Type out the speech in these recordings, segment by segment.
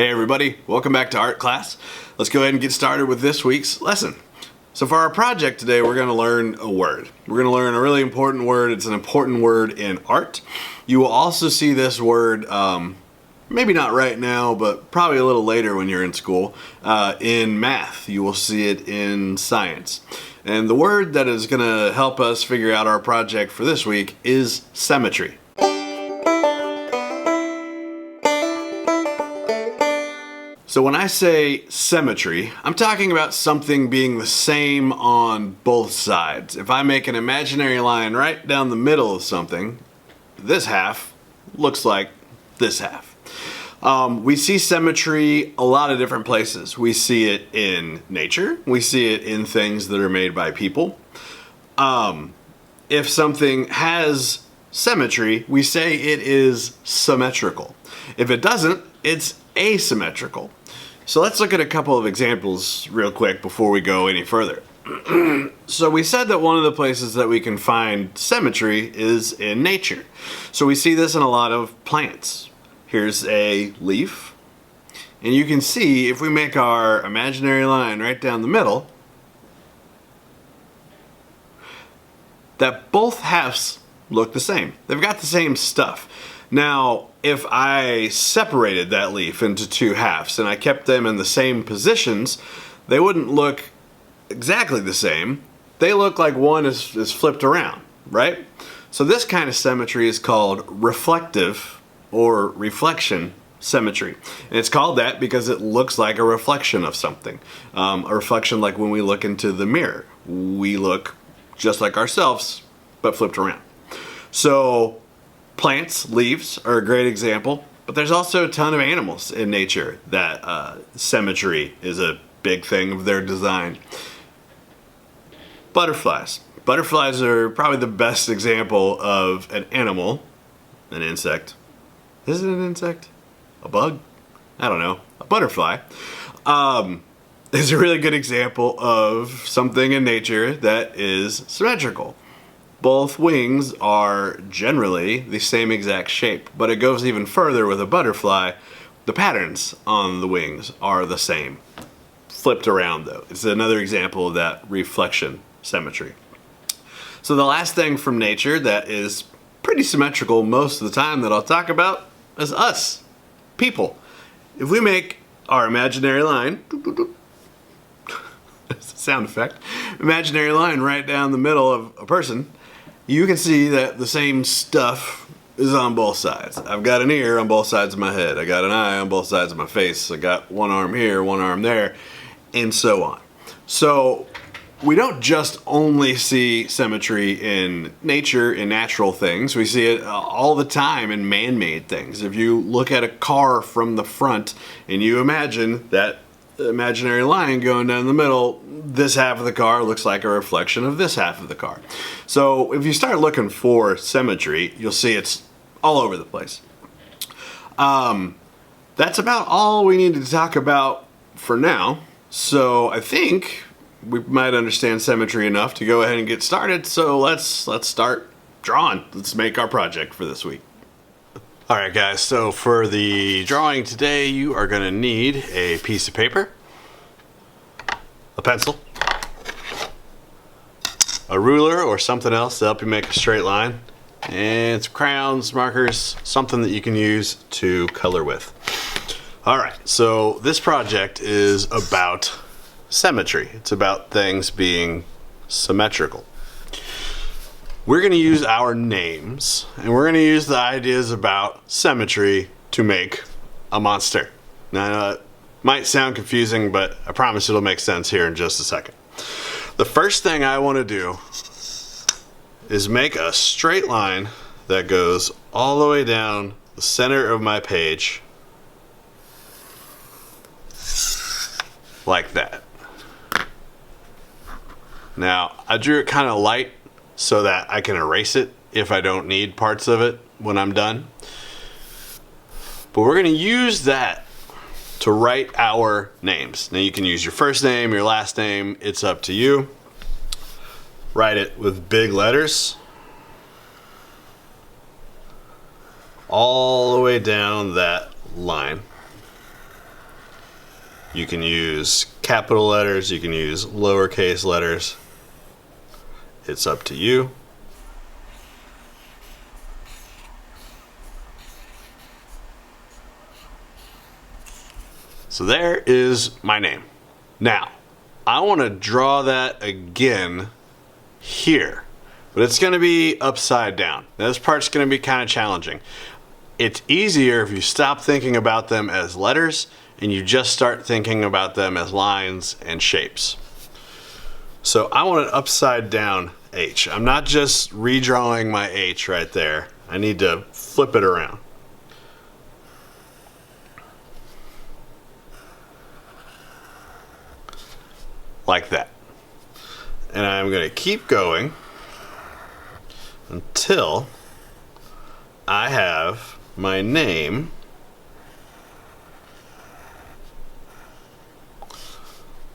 Hey everybody, welcome back to art class. Let's go ahead and get started with this week's lesson. So for our project today, we're going to learn a word. We're going to learn a really important word. It's an important word in art. You will also see this word, maybe not right now, but probably a little later when you're in school, in math. You will see it in science. And the word that is going to help us figure out our project for this week is symmetry. So when I say symmetry, I'm talking about something being the same on both sides. If I make an imaginary line right down the middle of something, this half looks like this half. We see symmetry a lot of different places. We see it in nature. We see it in things that are made by people. If something has symmetry, we say it is symmetrical. If it doesn't, it's asymmetrical. So let's look at a couple of examples real quick before we go any further. So we said that one of the places that we can find symmetry is in nature. So we see this in a lot of plants. Here's a leaf, and you can see if we make our imaginary line right down the middle, that both halves look the same. They've got the same stuff. Now, if I separated that leaf into two halves and I kept them in the same positions, they wouldn't look exactly the same. They look like one is flipped around, right? So this kind of symmetry is called reflective or reflection symmetry. And it's called that because it looks like a reflection of something. A reflection like when we look into the mirror. We look just like ourselves, but flipped around. So plants, leaves are a great example, but there's also a ton of animals in nature that symmetry is a big thing of their design. Butterflies. Butterflies are probably the best example of an animal, an insect. Is it an insect? A bug? I don't know. A butterfly is a really good example of something in nature that is symmetrical. Both wings are generally the same exact shape, but it goes even further with a butterfly. The patterns on the wings are the same. Flipped around though. It's another example of that reflection symmetry. So the last thing from nature that is pretty symmetrical most of the time that I'll talk about is us, people. If we make our imaginary line, sound effect, imaginary line right down the middle of a person, you can see that the same stuff is on both sides. I've got an ear on both sides of my head. I got an eye on both sides of my face. I got one arm here, one arm there, and so on. So we don't just only see symmetry in nature, in natural things. We see it all the time in man-made things. If you look at a car from the front and you imagine that imaginary line going down the middle, this half of the car looks like a reflection of this half of the car. So if you start looking for symmetry, you'll see it's all over the place. That's about all we need to talk about for now. So I think we might understand symmetry enough to go ahead and get started. So let's start drawing. Let's make our project for this week. Alright guys, so for the drawing today, you are going to need a piece of paper, a pencil, a ruler or something else to help you make a straight line, and some crayons, markers, something that you can use to color with. Alright, so this project is about symmetry. It's about things being symmetrical. We're going to use our names, and we're going to use the ideas about symmetry to make a monster. Now, it might sound confusing, but I promise it'll make sense here in just a second. The first thing I want to do is make a straight line that goes all the way down the center of my page, like that. Now, I drew it kind of light so that I can erase it if I don't need parts of it when I'm done. But we're going to use that to write our names. Now you can use your first name, your last name, it's up to you. Write it with big letters all the way down that line. You can use capital letters, you can use lowercase letters. It's up to you. So there is my name. Now, I want to draw that again here, but it's going to be upside down. Now, this part's going to be kind of challenging. It's easier if you stop thinking about them as letters and you just start thinking about them as lines and shapes. So I want an upside down H. I'm not just redrawing my H right there. I need to flip it around. Like that. And I'm going to keep going until I have my name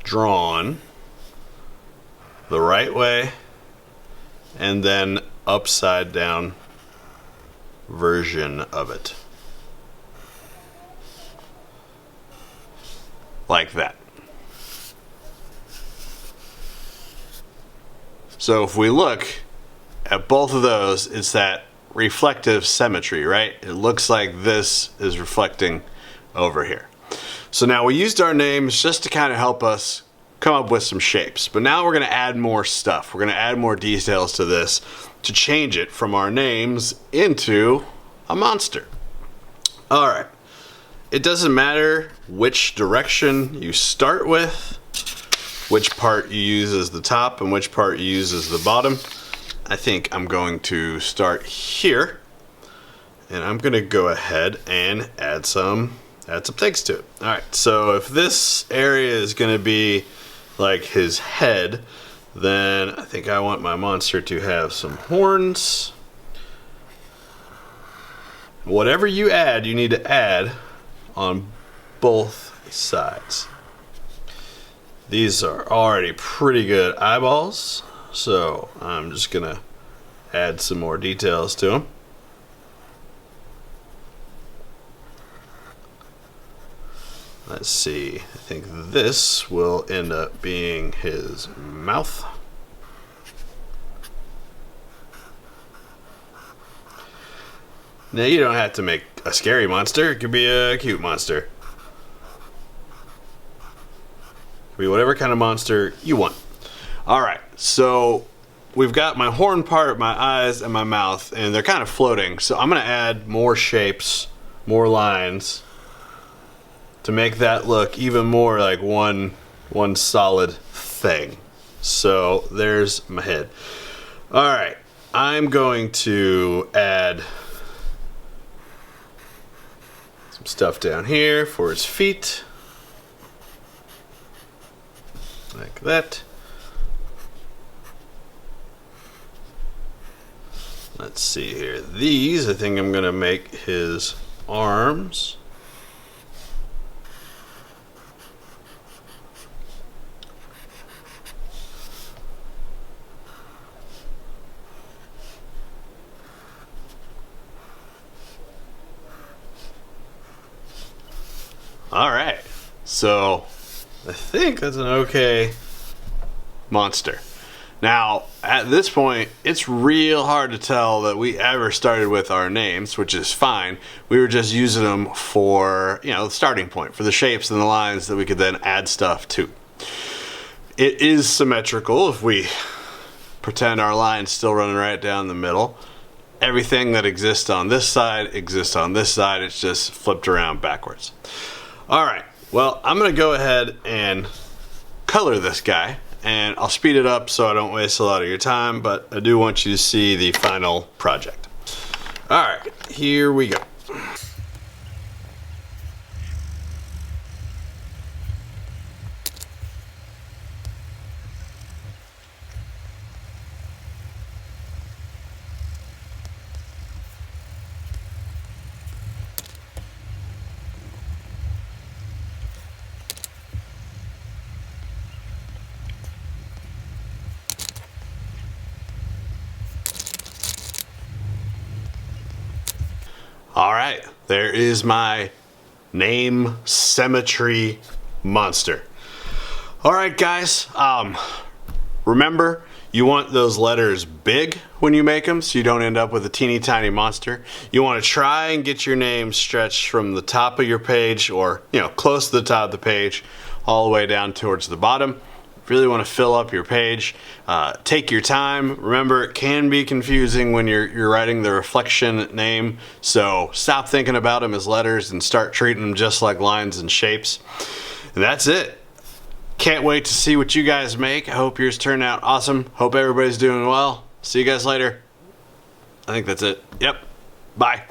drawn the right way and then upside down version of it. Like that. So if we look at both of those, it's that reflective symmetry, right? It looks like this is reflecting over here. So now we used our names just to kind of help us come up with some shapes. But now we're going to add more stuff. We're going to add more details to this to change it from our names into a monster. All right. It doesn't matter which direction you start with, which part you use as the top and which part you use as the bottom. I think I'm going to start here, and I'm going to go ahead and add some things to it. All right, so if this area is going to be like his head, then I think I want my monster to have some horns. Whatever you add, you need to add on both sides. These are already pretty good eyeballs, so I'm just gonna add some more details to them. Let's see, I think this will end up being his mouth. Now you don't have to make a scary monster, it could be a cute monster. Be whatever kind of monster you want. All right, so we've got my horn part, my eyes, and my mouth, and they're kind of floating. So I'm gonna add more shapes, more lines, to make that look even more like one solid thing. So there's my head. All right, I'm going to add some stuff down here for his feet. Like that. Let's see here. These, I think I'm gonna make his arms. All right, so I think that's an okay monster. Now, at this point, it's real hard to tell that we ever started with our names, which is fine. We were just using them for, the starting point, for the shapes and the lines that we could then add stuff to. It is symmetrical if we pretend our line's still running right down the middle. Everything that exists on this side exists on this side. It's just flipped around backwards. All right, well, I'm gonna go ahead and color this guy, and I'll speed it up so I don't waste a lot of your time, but I do want you to see the final project. All right, here we go. All right, there is my name symmetry monster. All right, guys. Remember, you want those letters big when you make them so you don't end up with a teeny tiny monster. You want to try and get your name stretched from the top of your page, or close to the top of the page, all the way down towards the bottom. Really want to fill up your page. Take your time. Remember, it can be confusing when you're writing the reflection name, so stop thinking about them as letters and start treating them just like lines and shapes. And that's it. Can't wait to see what you guys make. I hope yours turn out awesome. Hope everybody's doing well. See you guys later. I think that's it. Yep. Bye.